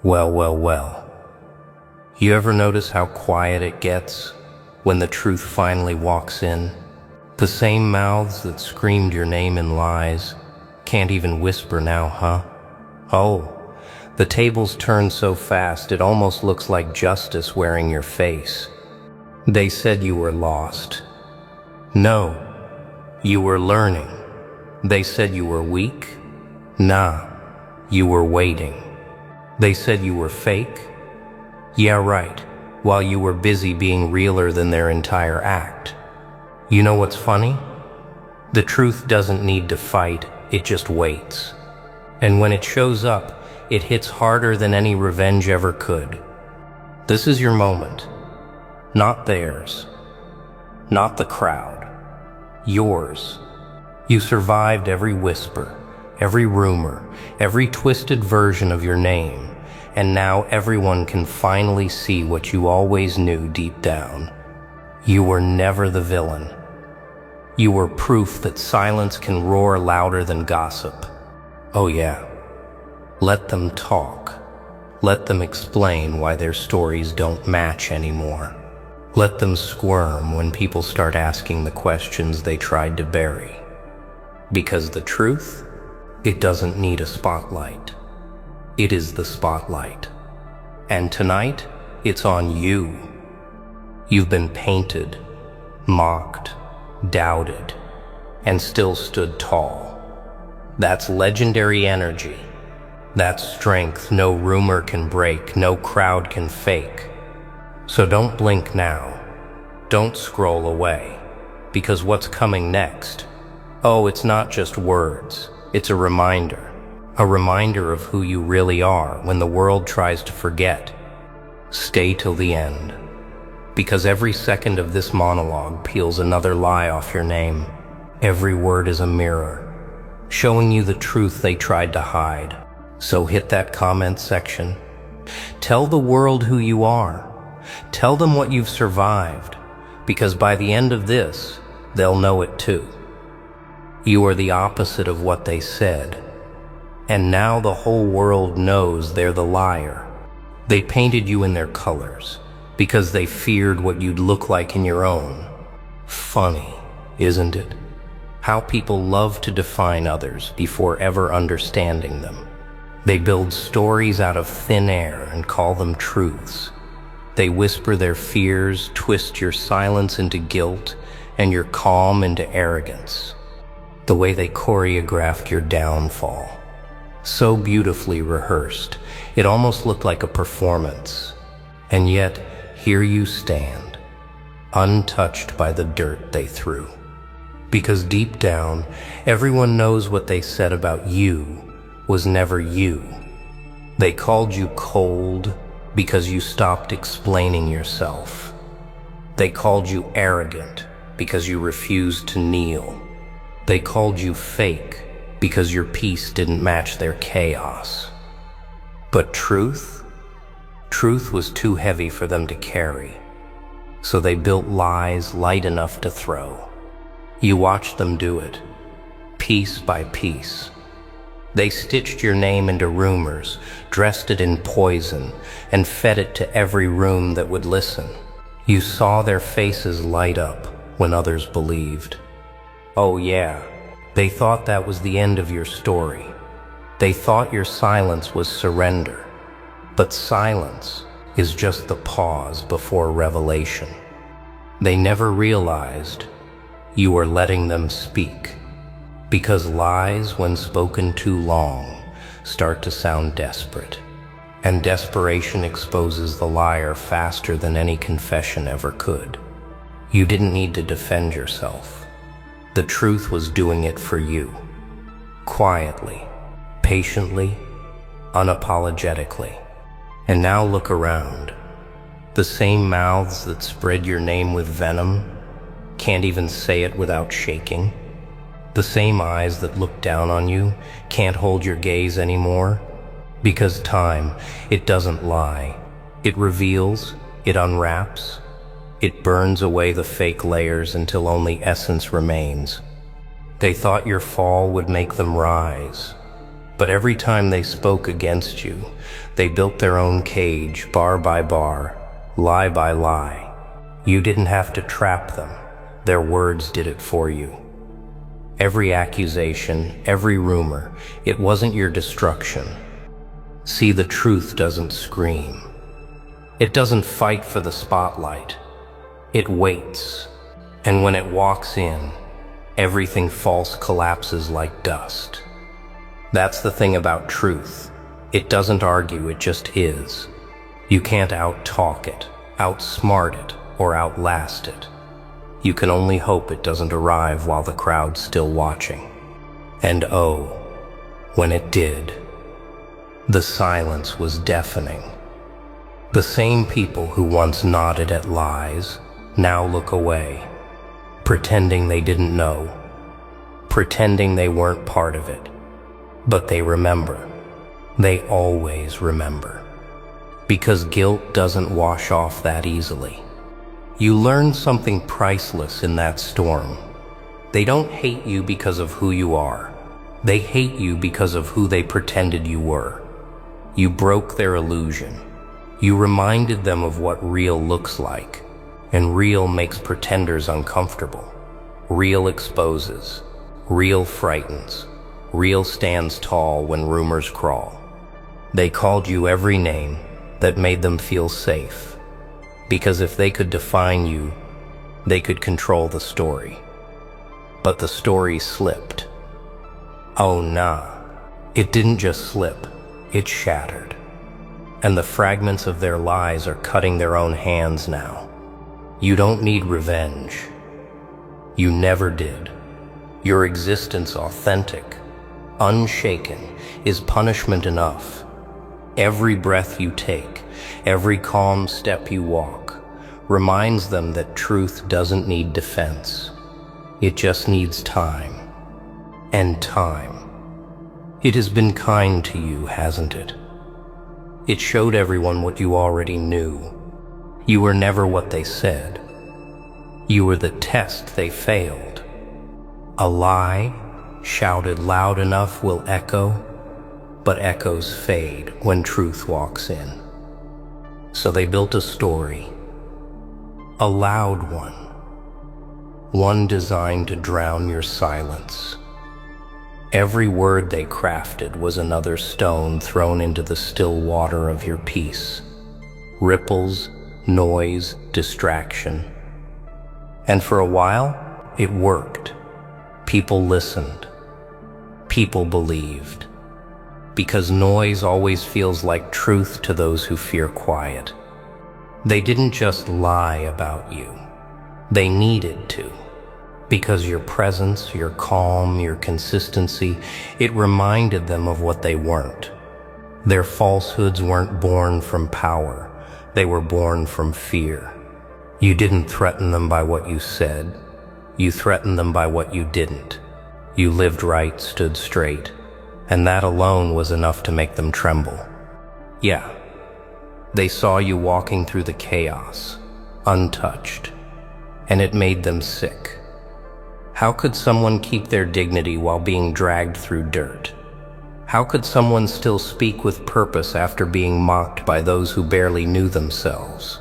Well, well, well. You ever notice how quiet it gets when the truth finally walks in? The same mouths that screamed your name in lies can't even whisper now, huh? Oh, the tables turn so fast it almost looks like justice wearing your face. They said you were lost. No, you were learning. They said you were weak. Nah, you were waiting. They said you were fake. Yeah, right, while you were busy being realer than their entire act. You know what's funny? The truth doesn't need to fight, it just waits. And when it shows up, it hits harder than any revenge ever could. This is your moment. Not theirs. Not the crowd. Yours. You survived every whisper, every rumor, every twisted version of your name, and now everyone can finally see what you always knew deep down. You were never the villain. You were proof that silence can roar louder than gossip. Oh yeah. Let them talk. Let them explain why their stories don't match anymore. Let them squirm when people start asking the questions they tried to bury. Because the truth, it doesn't need a spotlight. It is the spotlight. And tonight, it's on you. You've been painted, mocked, doubted, and still stood tall. That's legendary energy. That's strength no rumor can break, no crowd can fake. So don't blink now. Don't scroll away. Because what's coming next? Oh, it's not just words. It's a reminder. A reminder of who you really are when the world tries to forget. Stay till the end. Because every second of this monologue peels another lie off your name. Every word is a mirror, showing you the truth they tried to hide. So hit that comment section. Tell the world who you are. Tell them what you've survived. Because by the end of this, they'll know it too. You are the opposite of what they said. And now the whole world knows they're the liar. They painted you in their colors because they feared what you'd look like in your own. Funny, isn't it? How people love to define others before ever understanding them. They build stories out of thin air and call them truths. They whisper their fears, twist your silence into guilt, and your calm into arrogance. The way they choreographed your downfall. So beautifully rehearsed, it almost looked like a performance. And yet, here you stand, untouched by the dirt they threw. Because deep down, everyone knows what they said about you was never you. They called you cold because you stopped explaining yourself. They called you arrogant because you refused to kneel. They called you fake because your peace didn't match their chaos. But truth was too heavy for them to carry. So they built lies light enough to throw. You watched them do it, piece by piece. They stitched your name into rumors, dressed it in poison, and fed it to every room that would listen. You saw their faces light up when others believed. Oh yeah, they thought that was the end of your story. They thought your silence was surrender. But silence is just the pause before revelation. They never realized you were letting them speak. Because lies, when spoken too long, start to sound desperate. And desperation exposes the liar faster than any confession ever could. You didn't need to defend yourself. The truth was doing it for you. Quietly, patiently, unapologetically. And now look around. The same mouths that spread your name with venom can't even say it without shaking. The same eyes that look down on you can't hold your gaze anymore. Because time, it doesn't lie. It reveals, it unwraps, it burns away the fake layers until only essence remains. They thought your fall would make them rise. But every time they spoke against you, they built their own cage, bar by bar, lie by lie. You didn't have to trap them. Their words did it for you. Every accusation, every rumor, it wasn't your destruction. See, the truth doesn't scream. It doesn't fight for the spotlight. It waits. And when it walks in, everything false collapses like dust. That's the thing about truth. It doesn't argue, it just is. You can't out-talk it, outsmart it, or outlast it. You can only hope it doesn't arrive while the crowd's still watching. And oh, when it did, the silence was deafening. The same people who once nodded at lies now look away, pretending they didn't know, pretending they weren't part of it. But they remember. They always remember. Because guilt doesn't wash off that easily. You learn something priceless in that storm. They don't hate you because of who you are. They hate you because of who they pretended you were. You broke their illusion. You reminded them of what real looks like. And real makes pretenders uncomfortable. Real exposes. Real frightens. Real stands tall when rumors crawl. They called you every name that made them feel safe. Because if they could define you, they could control the story. But the story slipped. Oh nah, it didn't just slip, it shattered. And the fragments of their lies are cutting their own hands now. You don't need revenge. You never did. Your existence authentic, unshaken, is punishment enough. Every breath you take, every calm step you walk, reminds them that truth doesn't need defense. It just needs time. And time. It has been kind to you, hasn't it? It showed everyone what you already knew. You were never what they said. You were the test they failed. A lie, shouted loud enough, will echo, but echoes fade when truth walks in. So they built a story, a loud one designed to drown your silence. Every word they crafted was another stone thrown into the still water of your peace. Ripples, noise, distraction. And for a while, it worked. People listened. People believed. Because noise always feels like truth to those who fear quiet. They didn't just lie about you. They needed to. Because your presence, your calm, your consistency, it reminded them of what they weren't. Their falsehoods weren't born from power. They were born from fear. You didn't threaten them by what you said. You threatened them by what you didn't. You lived right, stood straight, and that alone was enough to make them tremble. Yeah, they saw you walking through the chaos, untouched, and it made them sick. How could someone keep their dignity while being dragged through dirt? How could someone still speak with purpose after being mocked by those who barely knew themselves?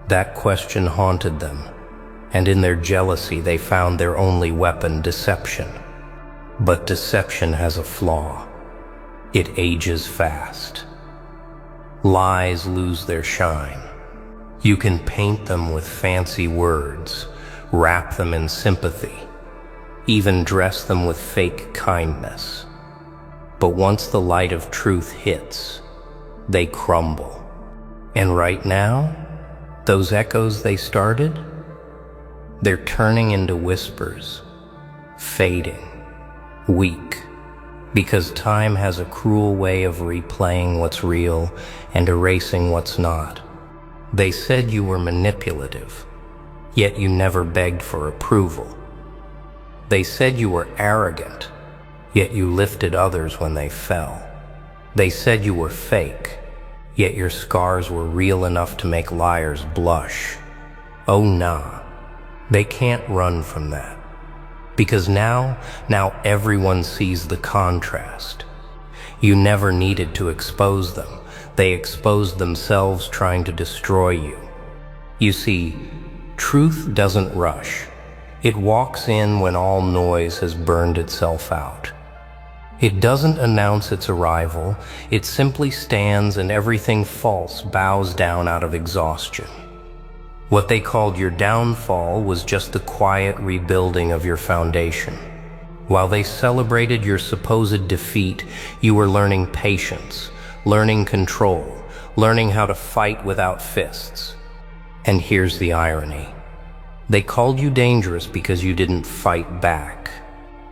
That question haunted them, and in their jealousy they found their only weapon, deception. But deception has a flaw. It ages fast. Lies lose their shine. You can paint them with fancy words, wrap them in sympathy, even dress them with fake kindness. But once the light of truth hits, they crumble. And right now, those echoes they started, they're turning into whispers, fading, weak, because time has a cruel way of replaying what's real and erasing what's not. They said you were manipulative, yet you never begged for approval. They said you were arrogant, yet you lifted others when they fell. They said you were fake, yet your scars were real enough to make liars blush. Oh nah, they can't run from that. Because now everyone sees the contrast. You never needed to expose them. They exposed themselves trying to destroy you. You see, truth doesn't rush. It walks in when all noise has burned itself out. It doesn't announce its arrival. It simply stands and everything false bows down out of exhaustion. What they called your downfall was just the quiet rebuilding of your foundation. While they celebrated your supposed defeat, you were learning patience, learning control, learning how to fight without fists. And here's the irony. They called you dangerous because you didn't fight back.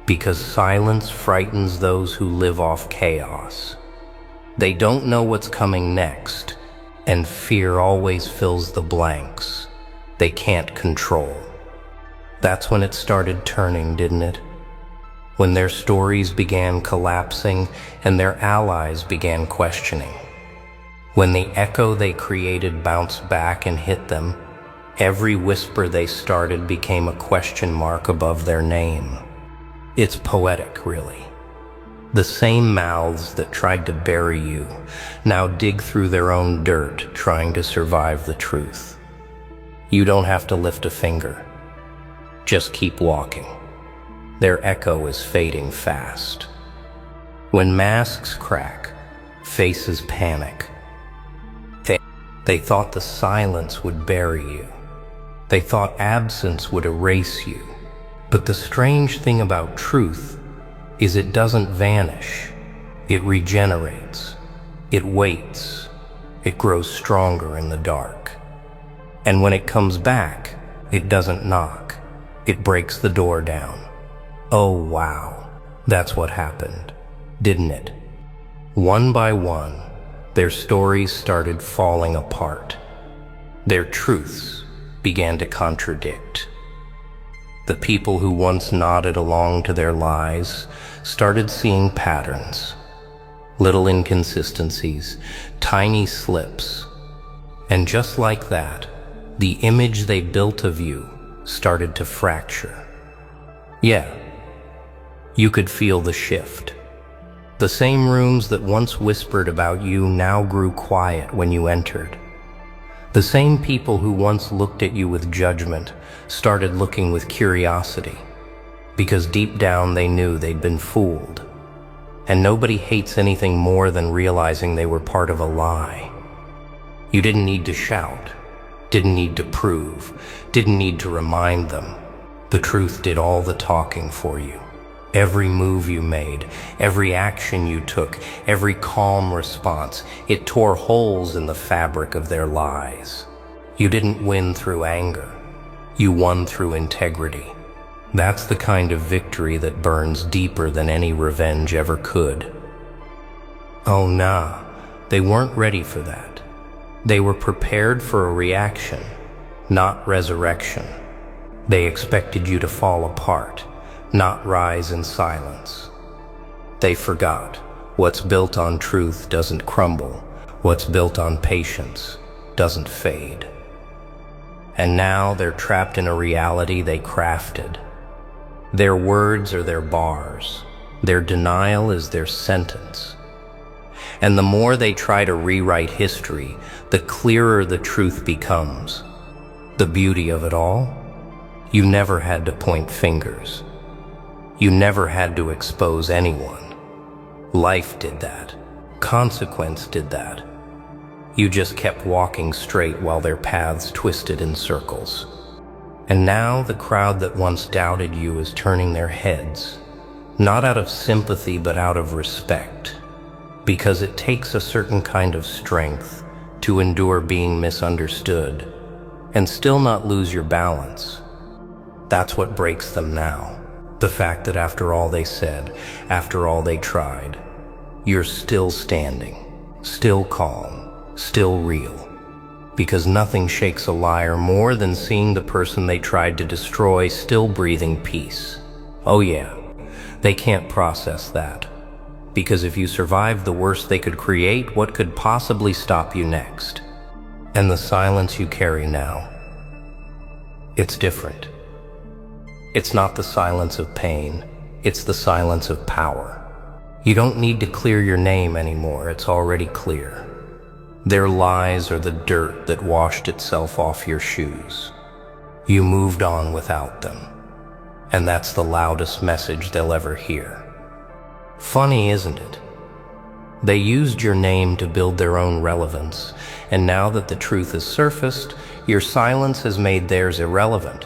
Because silence frightens those who live off chaos. They don't know what's coming next, and fear always fills the blanks they can't control. That's when it started turning, didn't it? When their stories began collapsing and their allies began questioning. When the echo they created bounced back and hit them, every whisper they started became a question mark above their name. It's poetic, really. The same mouths that tried to bury you now dig through their own dirt trying to survive the truth. You don't have to lift a finger. Just keep walking. Their echo is fading fast. When masks crack, faces panic. They thought the silence would bury you. They thought absence would erase you. But the strange thing about truth is it doesn't vanish. It regenerates. It waits. It grows stronger in the dark. And when it comes back, it doesn't knock. It breaks the door down. Oh wow, that's what happened, didn't it? One by one, their stories started falling apart. Their truths began to contradict. The people who once nodded along to their lies started seeing patterns, little inconsistencies, tiny slips. And just like that, the image they built of you started to fracture. Yeah, you could feel the shift. The same rooms that once whispered about you now grew quiet when you entered. The same people who once looked at you with judgment started looking with curiosity, because deep down they knew they'd been fooled. And nobody hates anything more than realizing they were part of a lie. You didn't need to shout, didn't need to prove, didn't need to remind them. The truth did all the talking for you. Every move you made, every action you took, every calm response, it tore holes in the fabric of their lies. You didn't win through anger. You won through integrity. That's the kind of victory that burns deeper than any revenge ever could. Oh nah, they weren't ready for that. They were prepared for a reaction, not resurrection. They expected you to fall apart, not rise in silence. They forgot. What's built on truth doesn't crumble. What's built on patience doesn't fade. And now they're trapped in a reality they crafted. Their words are their bars. Their denial is their sentence. And the more they try to rewrite history, the clearer the truth becomes. The beauty of it all? You never had to point fingers. You never had to expose anyone. Life did that. Consequence did that. You just kept walking straight while their paths twisted in circles. And now the crowd that once doubted you is turning their heads, not out of sympathy but out of respect, because it takes a certain kind of strength to endure being misunderstood and still not lose your balance. That's what breaks them now. The fact that after all they said, after all they tried, you're still standing, still calm, still real. Because nothing shakes a liar more than seeing the person they tried to destroy still breathing peace. Oh yeah, they can't process that. Because if you survived the worst they could create, what could possibly stop you next? And the silence you carry now, it's different. It's not the silence of pain, it's the silence of power. You don't need to clear your name anymore, it's already clear. Their lies are the dirt that washed itself off your shoes. You moved on without them, and that's the loudest message they'll ever hear. Funny, isn't it? They used your name to build their own relevance, and now that the truth has surfaced, your silence has made theirs irrelevant.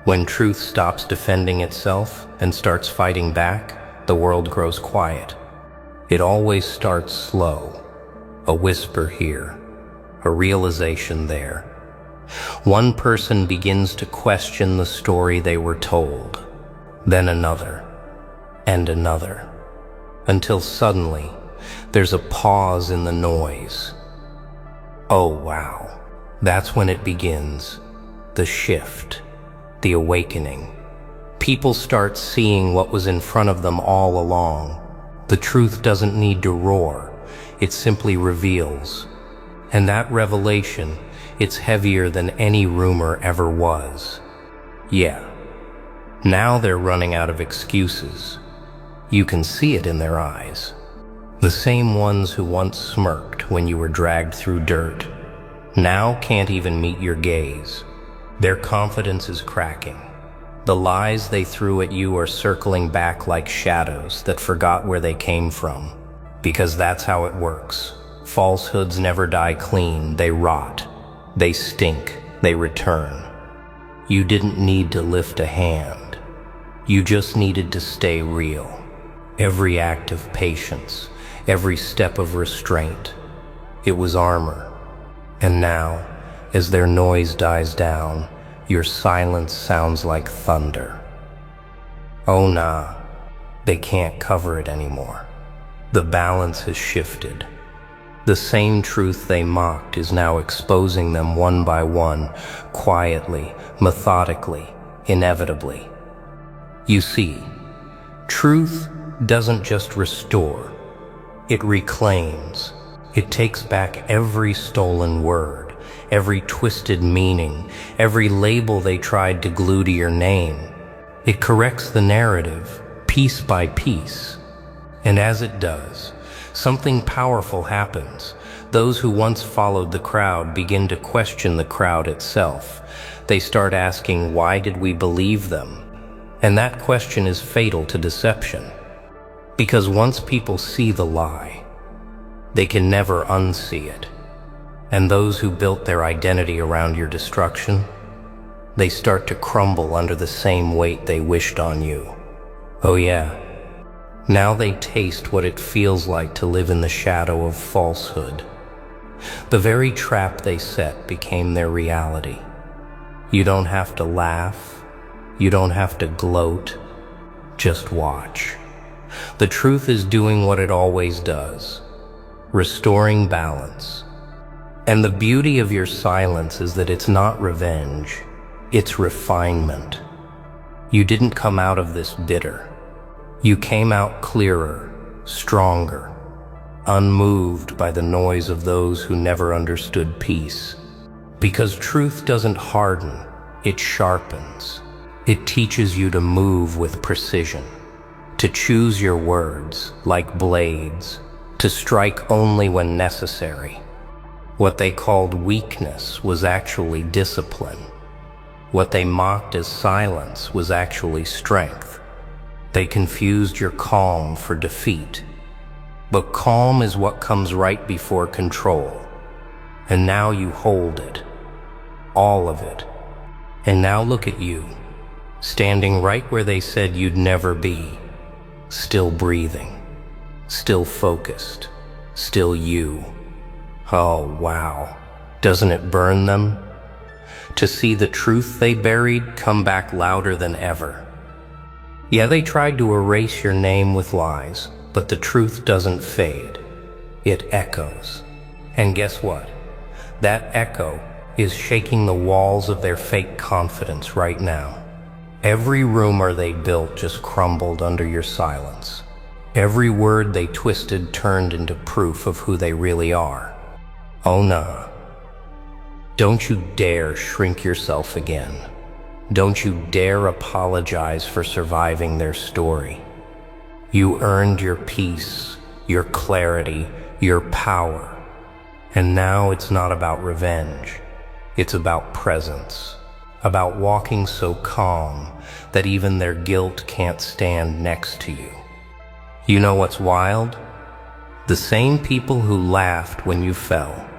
When truth stops defending itself and starts fighting back, the world grows quiet. It always starts slow, a whisper here, a realization there. One person begins to question the story they were told, then another, and another, until suddenly there's a pause in the noise. Oh wow, that's when it begins, the shift, the awakening. People start seeing what was in front of them all along. The truth doesn't need to roar, it simply reveals. And that revelation, it's heavier than any rumor ever was. Yeah, now they're running out of excuses. You can see it in their eyes. The same ones who once smirked when you were dragged through dirt, now can't even meet your gaze. Their confidence is cracking. The lies they threw at you are circling back like shadows that forgot where they came from. Because that's how it works. Falsehoods never die clean, they rot. They stink, they return. You didn't need to lift a hand. You just needed to stay real. Every act of patience, every step of restraint, it was armor. And now, as their noise dies down, your silence sounds like thunder. Oh nah, they can't cover it anymore. The balance has shifted. The same truth they mocked is now exposing them one by one, quietly, methodically, inevitably. You see, truth doesn't just restore, it reclaims. It takes back every stolen word, every twisted meaning, every label they tried to glue to your name. It corrects the narrative, piece by piece. And as it does, something powerful happens. Those who once followed the crowd begin to question the crowd itself. They start asking, why did we believe them? And that question is fatal to deception. Because once people see the lie, they can never unsee it. And those who built their identity around your destruction, they start to crumble under the same weight they wished on you. Oh yeah, now they taste what it feels like to live in the shadow of falsehood. The very trap they set became their reality. You don't have to laugh, you don't have to gloat, just watch. The truth is doing what it always does, restoring balance. And the beauty of your silence is that it's not revenge, it's refinement. You didn't come out of this bitter. You came out clearer, stronger, unmoved by the noise of those who never understood peace. Because truth doesn't harden, it sharpens. It teaches you to move with precision, to choose your words like blades, to strike only when necessary. What they called weakness was actually discipline. What they mocked as silence was actually strength. They confused your calm for defeat. But calm is what comes right before control. And now you hold it. All of it. And now look at you, standing right where they said you'd never be. Still breathing. Still focused. Still you. Oh wow. Doesn't it burn them? To see the truth they buried come back louder than ever. Yeah, they tried to erase your name with lies, but the truth doesn't fade. It echoes. And guess what? That echo is shaking the walls of their fake confidence right now. Every rumor they built just crumbled under your silence. Every word they twisted turned into proof of who they really are. Oh nah. Don't you dare shrink yourself again. Don't you dare apologize for surviving their story. You earned your peace, your clarity, your power. And now it's not about revenge. It's about presence, about walking so calm that even their guilt can't stand next to you. You know what's wild? The same people who laughed when you fell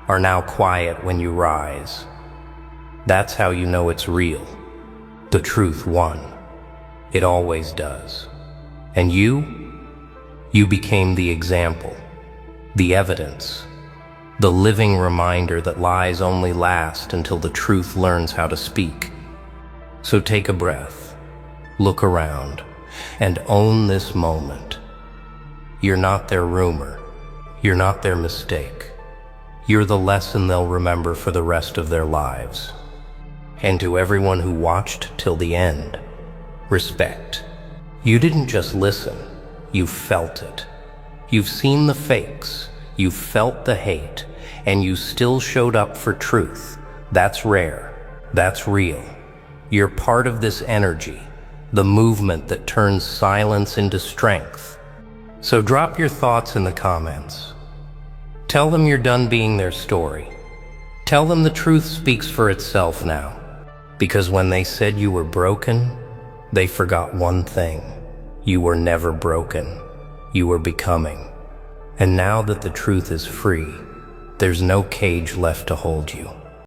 are now quiet when you rise. That's how you know it's real. The truth won. It always does. And you became the example, the evidence, the living reminder that lies only last until the truth learns how to speak. So take a breath, look around, and own this moment. You're not their rumor. You're not their mistake. You're the lesson they'll remember for the rest of their lives. And to everyone who watched till the end, respect. You didn't just listen, you felt it. You've seen the fakes, you felt the hate, and you still showed up for truth. That's rare. That's real. You're part of this energy, the movement that turns silence into strength. So drop your thoughts in the comments. Tell them you're done being their story. Tell them the truth speaks for itself now. Because when they said you were broken, they forgot one thing. You were never broken. You were becoming. And now that the truth is free, there's no cage left to hold you.